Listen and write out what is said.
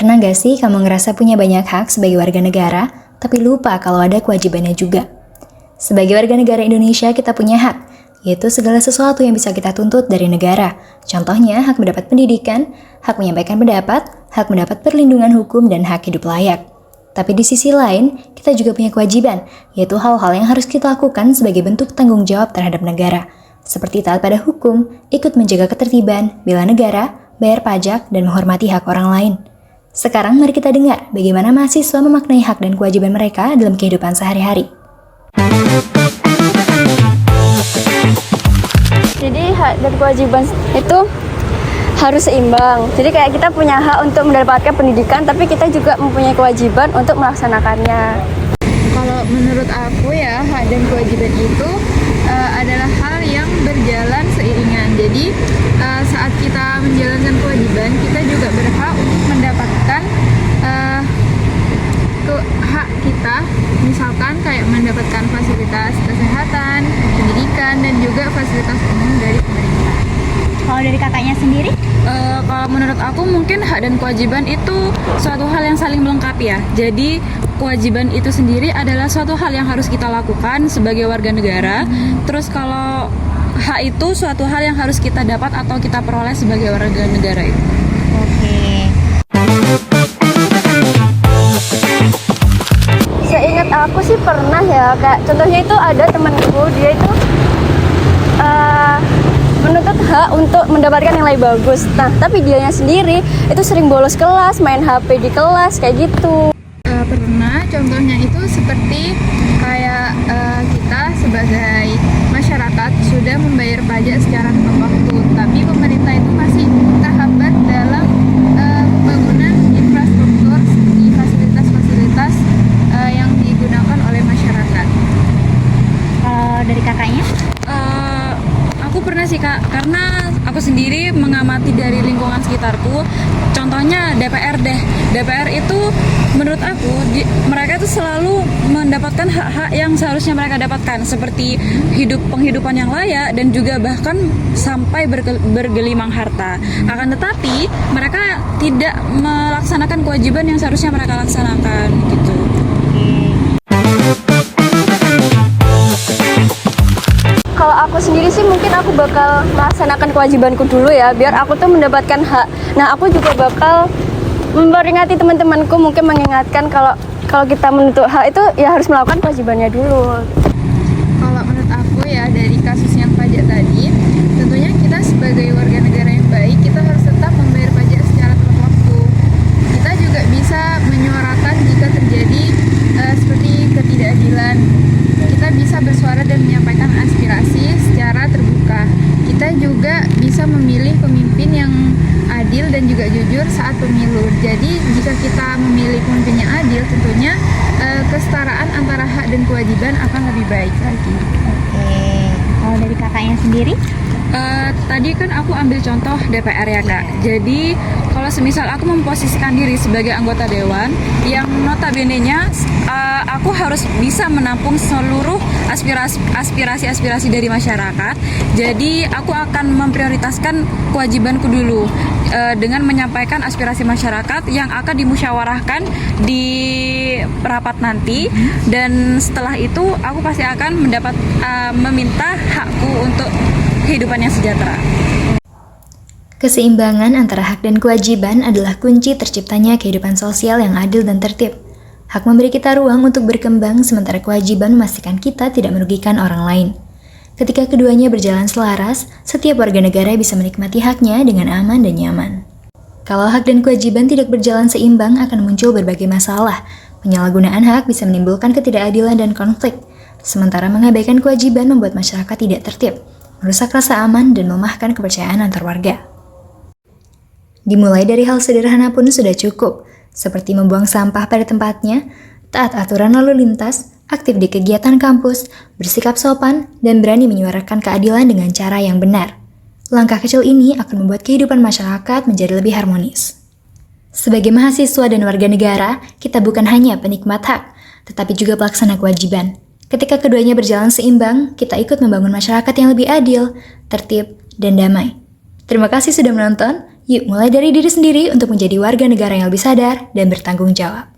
Pernah gak sih kamu ngerasa punya banyak hak sebagai warga negara, tapi lupa kalau ada kewajibannya juga? Sebagai warga negara Indonesia, kita punya hak, yaitu segala sesuatu yang bisa kita tuntut dari negara. Contohnya, hak mendapat pendidikan, hak menyampaikan pendapat, hak mendapat perlindungan hukum, dan hak hidup layak. Tapi di sisi lain, kita juga punya kewajiban, yaitu hal-hal yang harus kita lakukan sebagai bentuk tanggung jawab terhadap negara. Seperti taat pada hukum, ikut menjaga ketertiban, bela negara, bayar pajak, dan menghormati hak orang lain. Sekarang mari kita dengar bagaimana mahasiswa memaknai hak dan kewajiban mereka dalam kehidupan sehari-hari. Jadi hak dan kewajiban itu harus seimbang. Jadi kayak kita punya hak untuk mendapatkan pendidikan, tapi kita juga mempunyai kewajiban untuk melaksanakannya. Kalau menurut aku ya, hak dan kewajiban itu adalah hal yang berjalan seiringan. Jadi saat kita menjalankan kewajiban, kita juga berhak untuk mendapatkan hak kita, misalkan kayak mendapatkan fasilitas kesehatan, pendidikan, dan juga fasilitas umum dari pemerintah. Kalau dari kakaknya sendiri? Kalau menurut aku mungkin hak dan kewajiban itu suatu hal yang saling melengkapi ya. Jadi kewajiban itu sendiri adalah suatu hal yang harus kita lakukan sebagai warga negara. Terus kalau hak itu suatu hal yang harus kita dapat atau kita peroleh sebagai warga negara itu. Oke. Seingat aku sih pernah ya, kayak contohnya itu ada temanku, dia itu menuntut hak untuk mendapatkan nilai bagus. Nah, tapi dianya sendiri itu sering bolos kelas, main HP di kelas, kayak gitu. Pernah, contohnya itu seperti kayak kita sebagai masyarakat sudah membayar pajak secara tepat waktu, tapi pemerintah itu masih terhambat dalam pembangunan infrastruktur di fasilitas-fasilitas yang digunakan oleh masyarakat. Kalau dari kakaknya? Aku pernah sih Kak, karena aku sendiri mengamati dari lingkungan sekitarku. Contohnya DPR deh. DPR itu menurut aku mereka itu selalu mendapatkan hak-hak yang seharusnya mereka dapatkan, seperti penghidupan yang layak dan juga bahkan sampai bergelimang harta. Akan tetapi mereka tidak melaksanakan kewajiban yang seharusnya mereka laksanakan gitu. Kalau aku sendiri sih mungkin aku bakal melaksanakan kewajibanku dulu ya, biar aku tuh mendapatkan hak. Nah, aku juga bakal memperingati teman-temanku, mungkin mengingatkan kalau kita menuntut hak itu ya harus melakukan kewajibannya dulu. Kalau menurut aku ya, dari kasus yang pajak tadi, tentunya kita sebagai warga negara yang baik, kita harus tetap membayar pajak secara tepat waktu. Kita juga bisa menyuarakan jika terjadi seperti ketidakadilan. Kita bisa bersuara dan menyampaikan aspirasi secara terbuka. Kita juga bisa memilih pemimpin yang adil dan juga jujur saat pemilu. Jadi jika kita memilih pemimpin yang adil, tentunya kesetaraan antara hak dan kewajiban akan lebih baik lagi. Oke. Kalau dari kakaknya sendiri? Tadi kan aku ambil contoh DPR ya Kak. Jadi kalau semisal aku memposisikan diri sebagai anggota dewan yang notabene-nya aku harus bisa menampung seluruh aspirasi dari masyarakat. Jadi aku akan memprioritaskan kewajibanku dulu dengan menyampaikan aspirasi masyarakat yang akan dimusyawarahkan di rapat nanti, dan setelah itu aku pasti akan meminta hakku untuk kehidupan yang sejahtera. Keseimbangan antara hak dan kewajiban adalah kunci terciptanya kehidupan sosial yang adil dan tertib. Hak memberi kita ruang untuk berkembang, sementara kewajiban memastikan kita tidak merugikan orang lain. Ketika keduanya berjalan selaras, setiap warga negara bisa menikmati haknya dengan aman dan nyaman. Kalau hak dan kewajiban tidak berjalan seimbang, akan muncul berbagai masalah. Penyalahgunaan hak bisa menimbulkan ketidakadilan dan konflik, sementara mengabaikan kewajiban membuat masyarakat tidak tertib, merusak rasa aman, dan melemahkan kepercayaan antar warga. Dimulai dari hal sederhana pun sudah cukup, seperti membuang sampah pada tempatnya, taat aturan lalu lintas, aktif di kegiatan kampus, bersikap sopan, dan berani menyuarakan keadilan dengan cara yang benar. Langkah kecil ini akan membuat kehidupan masyarakat menjadi lebih harmonis. Sebagai mahasiswa dan warga negara, kita bukan hanya penikmat hak, tetapi juga pelaksana kewajiban. Ketika keduanya berjalan seimbang, kita ikut membangun masyarakat yang lebih adil, tertib, dan damai. Terima kasih sudah menonton. Yuk mulai dari diri sendiri untuk menjadi warga negara yang lebih sadar dan bertanggung jawab.